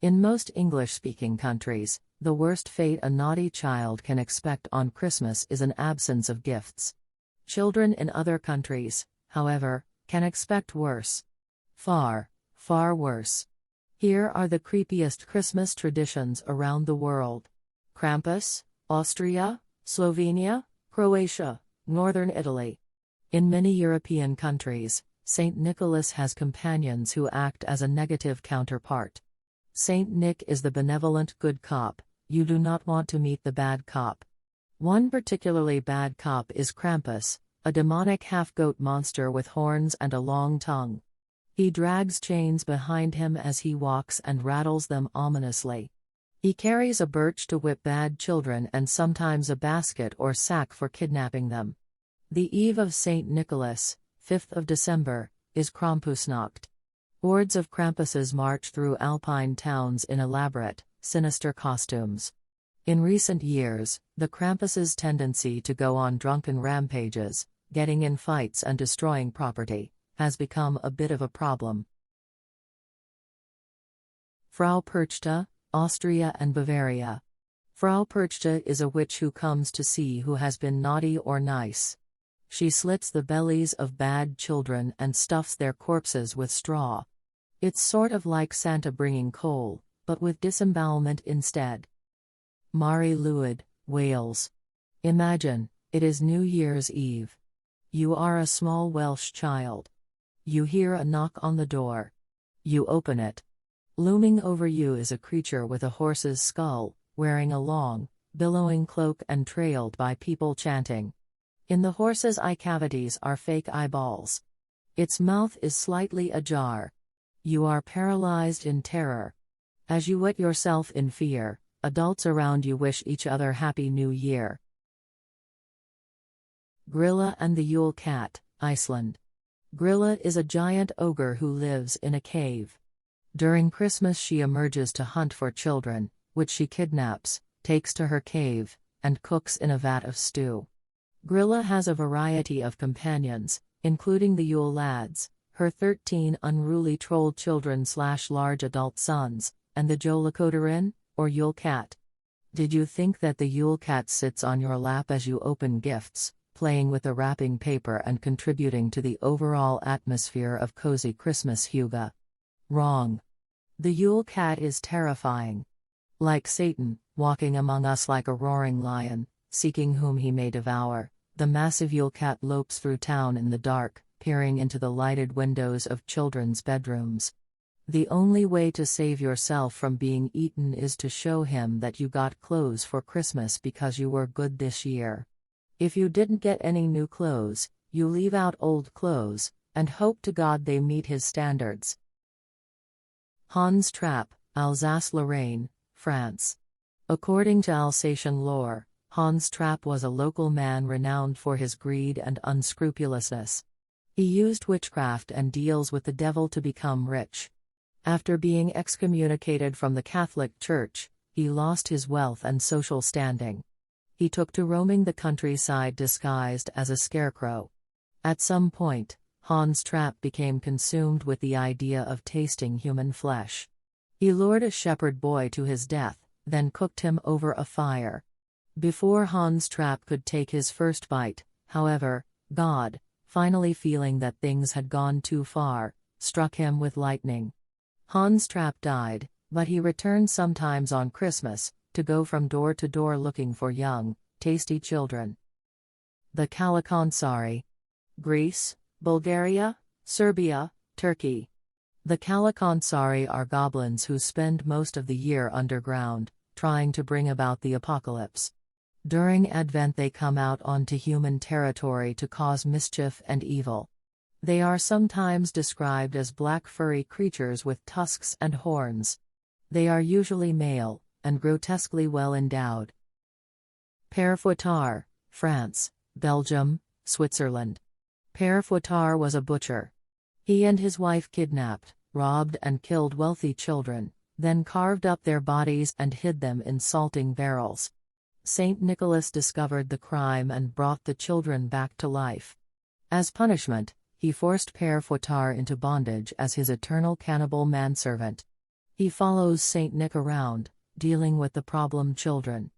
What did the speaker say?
In most English-speaking countries, the worst fate a naughty child can expect on Christmas is an absence of gifts. Children in other countries, however, can expect worse. Far, far worse. Here are the creepiest Christmas traditions around the world. Krampus, Austria, Slovenia, Croatia, Northern Italy. In many European countries, Saint Nicholas has companions who act as a negative counterpart. Saint Nick is the benevolent good cop. You do not want to meet the bad cop. One particularly bad cop is Krampus, a demonic half-goat monster with horns and a long tongue. He drags chains behind him as he walks and rattles them ominously. He carries a birch to whip bad children and sometimes a basket or sack for kidnapping them. The eve of Saint Nicholas, 5th of December, is Krampusnacht. Hordes of Krampuses march through Alpine towns in elaborate, sinister costumes. In recent years, the Krampus's tendency to go on drunken rampages, getting in fights and destroying property, has become a bit of a problem. Frau Perchta, Austria and Bavaria. Frau Perchta is a witch who comes to see who has been naughty or nice. She slits the bellies of bad children and stuffs their corpses with straw. It's sort of like Santa bringing coal, but with disembowelment instead. Mari Lwyd, Wales. Imagine, it is New Year's Eve. You are a small Welsh child. You hear a knock on the door. You open it. Looming over you is a creature with a horse's skull, wearing a long, billowing cloak and trailed by people chanting. In the horse's eye cavities are fake eyeballs. Its mouth is slightly ajar. You are paralyzed in terror. As you wet yourself in fear, adults around you wish each other Happy New Year. Grilla and the Yule Cat, Iceland. Grilla is a giant ogre who lives in a cave. During Christmas she emerges to hunt for children, which she kidnaps, takes to her cave, and cooks in a vat of stew. Grilla has a variety of companions, including the Yule Lads, her 13 unruly troll children/large adult sons, and the Jólakötturinn, or Yule Cat. Did you think that the Yule Cat sits on your lap as you open gifts, playing with the wrapping paper and contributing to the overall atmosphere of cozy Christmas hygge? Wrong. The Yule Cat is terrifying. Like Satan, walking among us like a roaring lion, seeking whom he may devour, the massive Yule Cat lopes through town in the dark, peering into the lighted windows of children's bedrooms. The only way to save yourself from being eaten is to show him that you got clothes for Christmas because you were good this year. If you didn't get any new clothes, you leave out old clothes, and hope to God they meet his standards. Hans Trapp, Alsace-Lorraine, France. According to Alsatian lore, Hans Trapp was a local man renowned for his greed and unscrupulousness. He used witchcraft and deals with the devil to become rich. After being excommunicated from the Catholic Church, he lost his wealth and social standing. He took to roaming the countryside disguised as a scarecrow. At some point, Hans Trapp became consumed with the idea of tasting human flesh. He lured a shepherd boy to his death, then cooked him over a fire. Before Hans Trapp could take his first bite, however, God, finally feeling that things had gone too far, struck him with lightning. Hans Trapp died, but he returned sometimes on Christmas, to go from door to door looking for young, tasty children. The Kalakonsari. Greece, Bulgaria, Serbia, Turkey. The Kalakonsari are goblins who spend most of the year underground, trying to bring about the apocalypse. During Advent they come out onto human territory to cause mischief and evil. They are sometimes described as black furry creatures with tusks and horns. They are usually male, and grotesquely well endowed. Père Fouettard, France, Belgium, Switzerland. Père Fouettard was a butcher. He and his wife kidnapped, robbed and killed wealthy children, then carved up their bodies and hid them in salting barrels. Saint Nicholas discovered the crime and brought the children back to life. As punishment, he forced Père Fouettard into bondage as his eternal cannibal manservant. He follows Saint Nick around, dealing with the problem children.